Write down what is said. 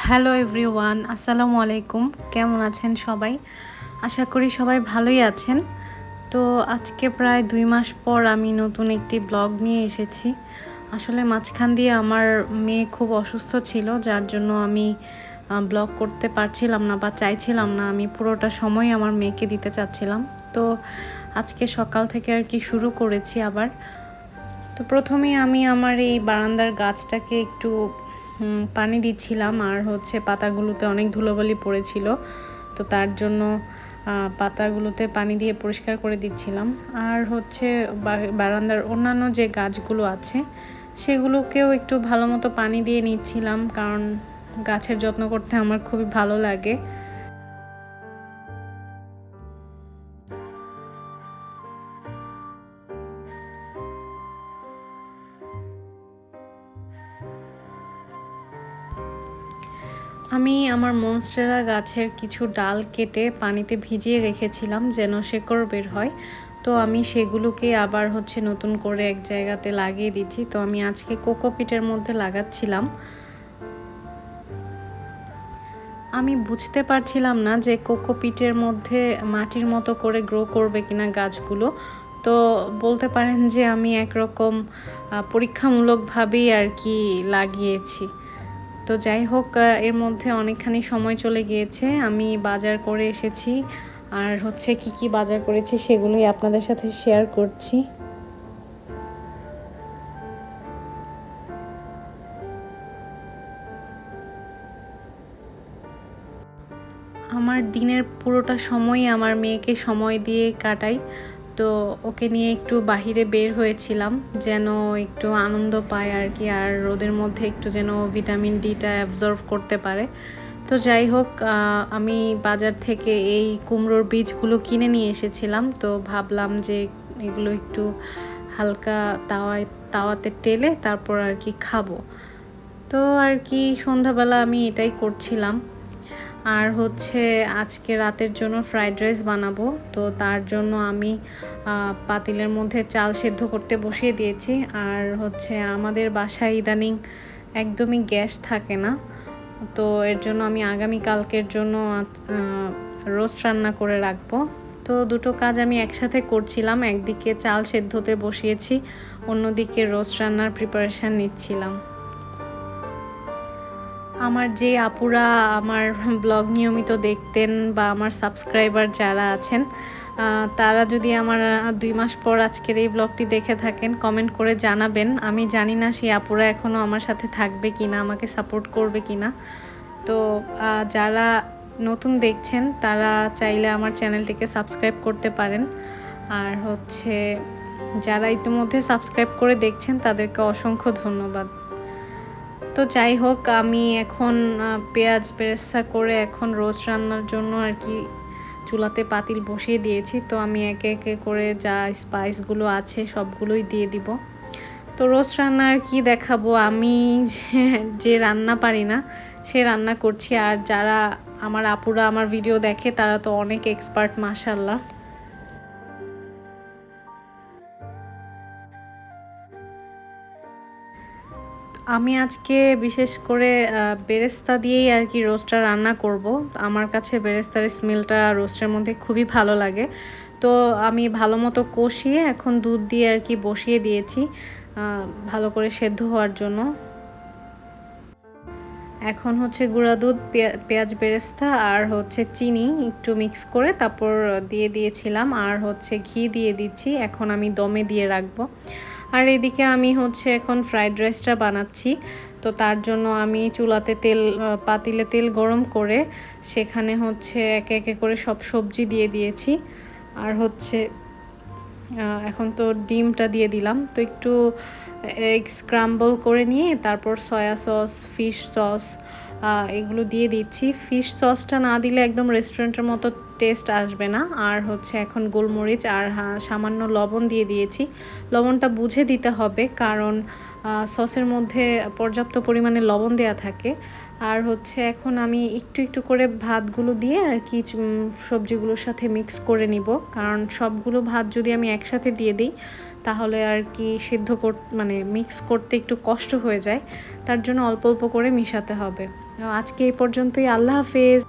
Hello everyone, আসসালামু আলাইকুম। কেমন আছেন সবাই? আশা করি সবাই ভালোই আছেন। তো আজকে প্রায় ২ মাস পর আমি নতুন একটি ব্লগ নিয়ে এসেছি। আসলে মাঝখান দিয়ে আমার মেয়ে খুব অসুস্থ ছিল, যার জন্য আমি ব্লগ করতে পারছিলাম না বা চাইছিলাম না। আমি পুরোটা সময় আমার মেয়েকে দিতে চাচ্ছিলাম। তো আজকে সকাল থেকে আর কি শুরু করেছি আবার। তো প্রথমেই আমি আমার এই বারান্দার গাছটাকে একটু পানি দিচ্ছিলাম, আর হচ্ছে পাতাগুলোতে অনেক ধুলোবালি পড়েছিল, তো তার জন্য পাতাগুলোতে পানি দিয়ে পরিষ্কার করে দিচ্ছিলাম। আর হচ্ছে বারান্দার অন্যান্য যে গাছগুলো আছে সেগুলোকেও একটু ভালো মতো পানি দিয়ে নিচ্ছিলাম, কারণ গাছের যত্ন করতে আমার খুবই ভালো লাগে। আমি আমার মনস্টেরা গাছের কিছু ডাল কেটে পানিতে ভিজিয়ে রেখেছিলাম যেন শেকড় বের হয়। তো আমি সেগুলোকে আবার হচ্ছে নতুন করে এক জায়গাতে লাগিয়ে দিচ্ছি। তো আমি আজকে কোকোপিটের মধ্যে লাগাচ্ছিলাম। আমি বুঝতে পারছিলাম না যে কোকোপিটের মধ্যে মাটির মতো করে গ্রো করবে কিনা গাছগুলো। তো বলতে পারেন যে আমি একরকম পরীক্ষামূলকভাবেই আর কি লাগিয়েছি। তো যাই হোক, এর মধ্যে অনেকখানি সময় চলে গিয়েছে। আমি বাজার করে এসেছি, আর হচ্ছে কি বাজার করেছি সেগুলোই আপনাদের সাথে শেয়ার করছি। আমার দিনের পুরোটা সময়ই আমার মেয়েকে সময় দিয়ে কাটাই। তো ওকে নিয়ে একটু বাহিরে বের হয়েছিলাম যেন একটু আনন্দ পায় আর কি, আর রোদের মধ্যে একটু যেন ভিটামিন ডিটা অ্যাবজর্ব করতে পারে। তো যাই হোক, আমি বাজার থেকে এই কুমড়োর বীজগুলো কিনে নিয়ে এসেছিলাম। তো ভাবলাম যে এগুলো একটু হালকা তাওয়াতে টেলে তারপর আর কি খাবো। তো আর কি সন্ধ্যাবেলা আমি এটাই করছিলাম। আর হচ্ছে আজকে রাতের জন্য ফ্রাইড রাইস বানাবো। তো তার জন্য আমি পাতিলের মধ্যে চাল সেদ্ধ করতে বসিয়ে দিয়েছি। আর হচ্ছে আমাদের বাসায় ইদানিং একদমই গ্যাস থাকে না, তো এর জন্য আমি আগামীকালকের জন্য রোস্ট রান্না করে রাখবো। তো দুটো কাজ আমি একসাথে করছিলাম, একদিকে চাল সেদ্ধতে বসিয়েছি, অন্যদিকে রোস্ট রান্নার প্রিপারেশান নিচ্ছিলাম। আমার যে আপুরা আমার ব্লগ নিয়মিত দেখতেন বা আমার সাবস্ক্রাইবার যারা আছেন, তারা যদি আমার ২ মাস পর আজকের এই ব্লগটি দেখে থাকেন, কমেন্ট করে জানাবেন। আমি জানি না সেই আপুরা এখনও আমার সাথে থাকবে কিনা, আমাকে সাপোর্ট করবে কিনা। তো যারা নতুন দেখছেন তারা চাইলে আমার চ্যানেলটিকে সাবস্ক্রাইব করতে পারেন। আর হচ্ছে যারা ইতিমধ্যে সাবস্ক্রাইব করে দেখছেন তাদেরকে অসংখ্য ধন্যবাদ। তো যাই হোক, আমি এখন পেঁয়াজ বেরেস্তা করে এখন রোস্ট রান্নার জন্য আর কি চুলাতে পাতিল বসিয়ে দিয়েছি। তো আমি একে একে করে যা স্পাইসগুলো আছে সবগুলোই দিয়ে দিব। তো রোস্ট রান্না আর কি দেখাবো, আমি যে রান্না পারি না সে রান্না করছি। আর যারা আমার আপুরা আমার ভিডিও দেখে তারা তো অনেক এক্সপার্ট, মাশাল্লাহ। আমি আজকে বিশেষ করে বেরেস্তা দিয়েই আর কি রোস্টটা রান্না করব। আমার কাছে বেরেস্তার স্মেলটা রোস্টের মধ্যে খুবই ভালো লাগে। তো আমি ভালো মতো কষিয়ে এখন দুধ দিয়ে আর কি বসিয়ে দিয়েছি ভালো করে সেদ্ধ হওয়ার জন্য। এখন হচ্ছে গুঁড়া দুধ, পেঁয়াজ বেরেস্তা আর হচ্ছে চিনি একটু মিক্স করে তারপর দিয়ে দিয়েছিলাম, আর হচ্ছে ঘি দিয়ে দিচ্ছি। এখন আমি দমে দিয়ে রাখবো। আর এদিকে আমি হচ্ছে এখন ফ্রাইড রাইসটা বানাচ্ছি। তো তার জন্য আমি চুলাতে পাতিলে তেল গরম করে সেখানে হচ্ছে একে একে করে সব সবজি দিয়ে দিয়েছি। আর হচ্ছে এখন তো ডিমটা দিয়ে দিলাম। তো একটু এগ স্ক্রাম্বল করে নিয়ে তারপর সয়া সস, ফিশ সস এগুলো দিয়ে দিচ্ছি। ফিশ সসটা না দিলে একদম রেস্টুরেন্টের মতো টেস্ট আসবে না। আর হচ্ছে এখন গোলমরিচ আর সামান্য লবণ দিয়ে দিয়েছি। লবণটা বুঝে দিতে হবে, কারণ সসের মধ্যে পর্যাপ্ত পরিমাণে লবণ দেওয়া থাকে। আর হচ্ছে এখন আমি একটু একটু করে ভাতগুলো দিয়ে আর কি সবজিগুলোর সাথে মিক্স করে নিব, কারণ সবগুলো ভাত যদি আমি একসাথে দিয়ে দিই তাহলে আর কি সিদ্ধ মানে মিক্স করতে একটু কষ্ট হয়ে যায়, তার জন্য অল্প অল্প করে মিশাতে হবে। আজকে এই পর্যন্তই, আল্লাহ হাফেজ।